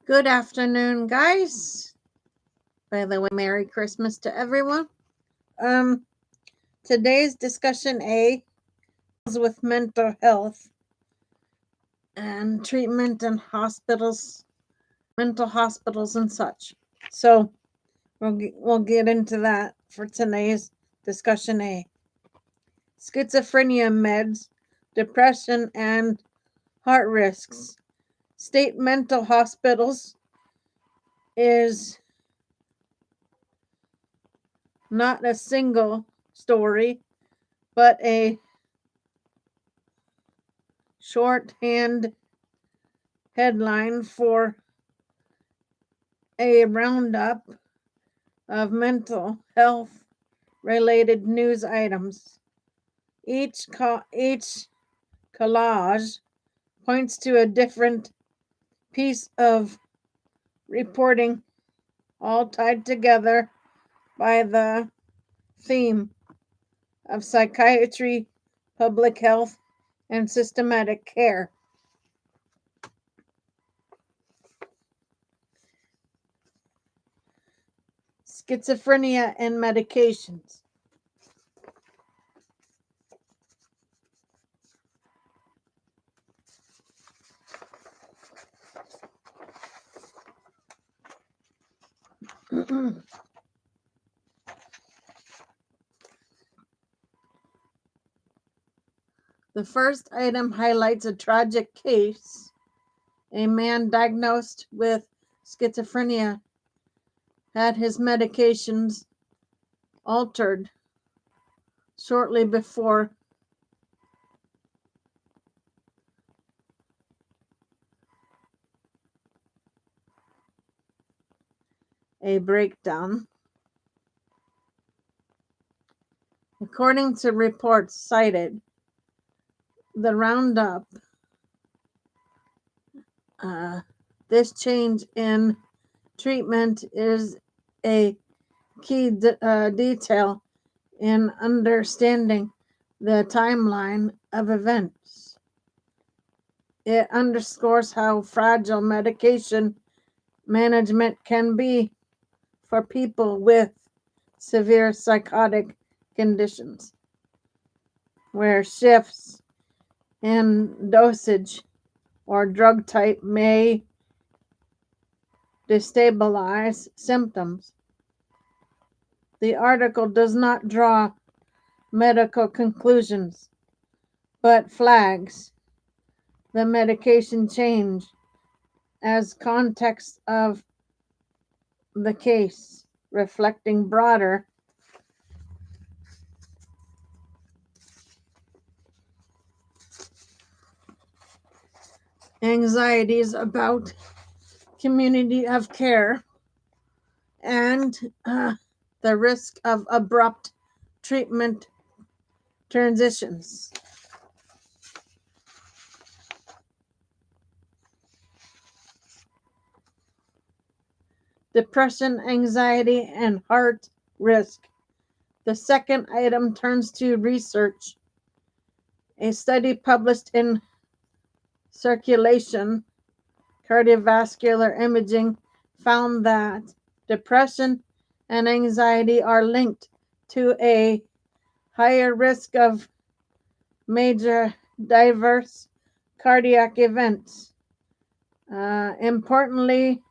Good afternoon, guys. By the way, Merry Christmas to everyone. Um, Today's discussion A is with mental health and treatment in hospitals, mental hospitals and such. So we'll get into that for today's discussion A. Schizophrenia meds, depression, and heart risks. State mental hospitals is not a single story, but a shorthand headline for a roundup of mental health related news items. Each collage points to a different piece of reporting, all tied together by the theme of psychiatry, public health, and systematic care. Schizophrenia and medications. The first item highlights a tragic case. A man diagnosed with schizophrenia had his medications altered shortly before a breakdown. According to reports cited, the roundup, this change in treatment is a key detail in understanding the timeline of events. It underscores how fragile medication management can be for people with severe psychotic conditions, where shifts in dosage or drug type may destabilize symptoms. The article does not draw medical conclusions, but flags the medication change as context of the case, reflecting broader anxieties about community of care and the risk of abrupt treatment transitions. Depression, anxiety, and heart risk. The second item turns to research. A study published in Circulation Cardiovascular Imaging found that depression and anxiety are linked to a higher risk of major diverse cardiac events. Importantly,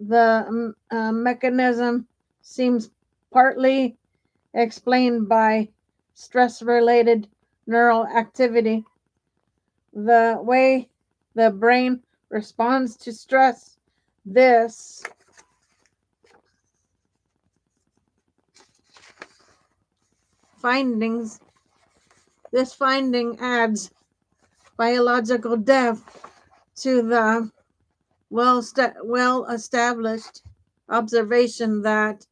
the mechanism seems partly explained by stress-related neural activity. The way the brain responds to stress, this finding adds biological depth to the well established observation that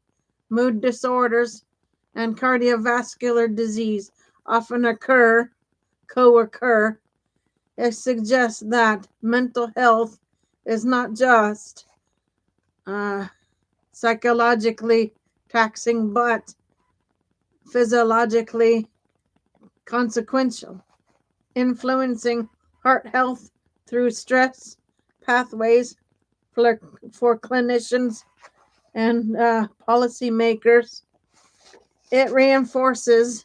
mood disorders and cardiovascular disease often co-occur. It suggests that mental health is not just psychologically taxing, but physiologically consequential, influencing heart health through stress pathways for clinicians and policymakers. It reinforces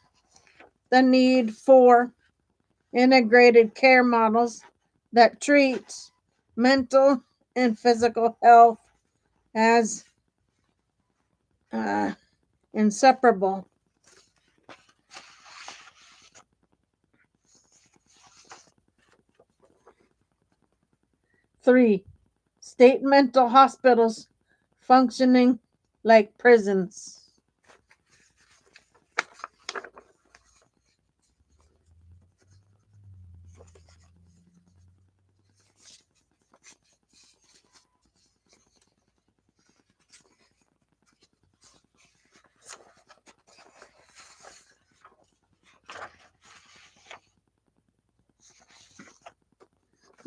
the need for integrated care models that treat mental and physical health as inseparable. Three, state mental hospitals functioning like prisons.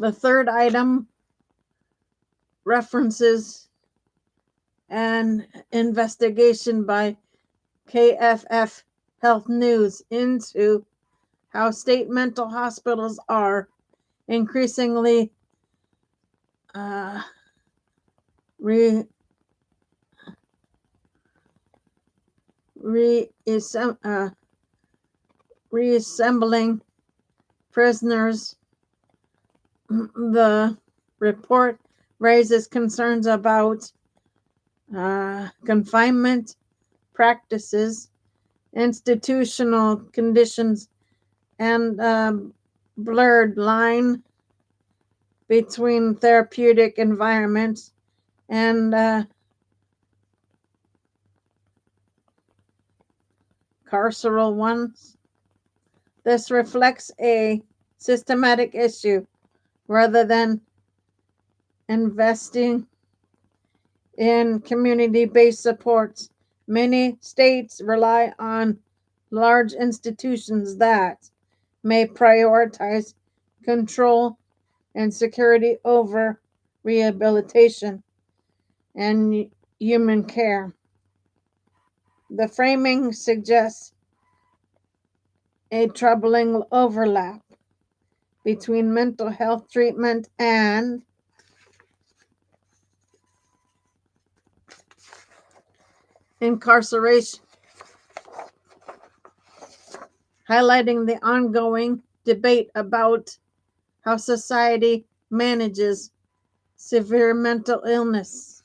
The third item references an investigation by KFF Health News into how state mental hospitals are increasingly uh, re, re, reassembling prisoners. The report raises concerns about confinement practices, institutional conditions, and blurred line between therapeutic environments and carceral ones. This reflects a systematic issue rather than investing in community-based supports. Many states rely on large institutions that may prioritize control and security over rehabilitation and human care. The framing suggests a troubling overlap between mental health treatment and incarceration, highlighting the ongoing debate about how society manages severe mental illness.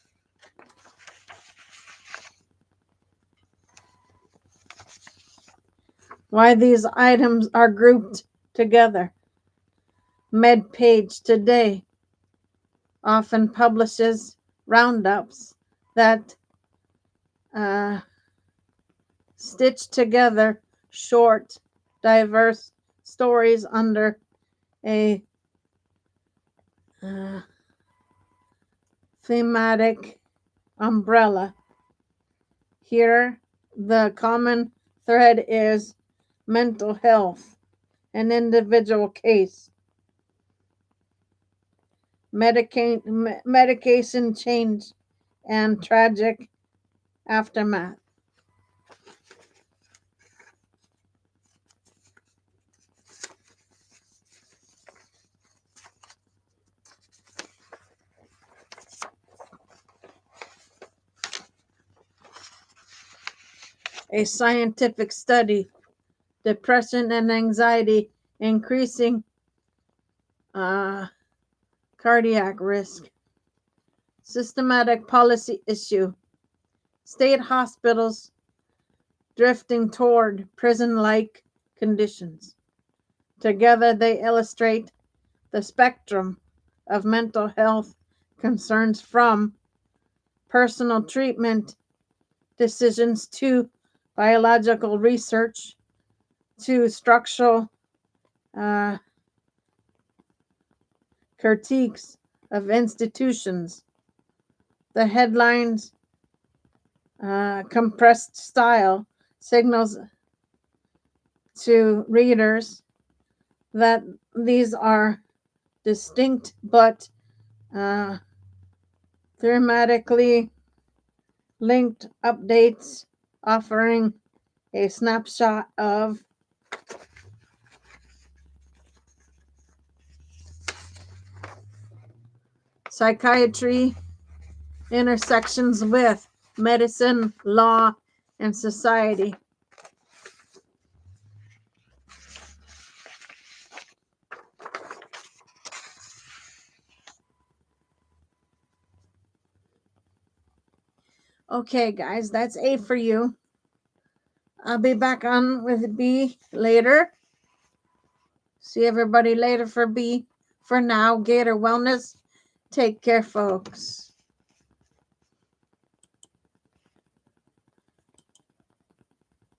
Why these items are grouped together. MedPage Today often publishes roundups that stitch together short, diverse stories under a thematic umbrella. Here, the common thread is mental health, an individual case, medication change, and tragic aftermath. A scientific study, depression and anxiety increasing cardiac risk. Systematic policy issue, state hospitals drifting toward prison-like conditions. Together, they illustrate the spectrum of mental health concerns, from personal treatment decisions to biological research to structural critiques of institutions. The headlines compressed style signals to readers that these are distinct but thematically linked updates, offering a snapshot of psychiatry intersections with medicine, law, and society. Okay, guys, that's A for you. I'll be back on with B later. See everybody later for B. For now, Gator Wellness. Take care, folks.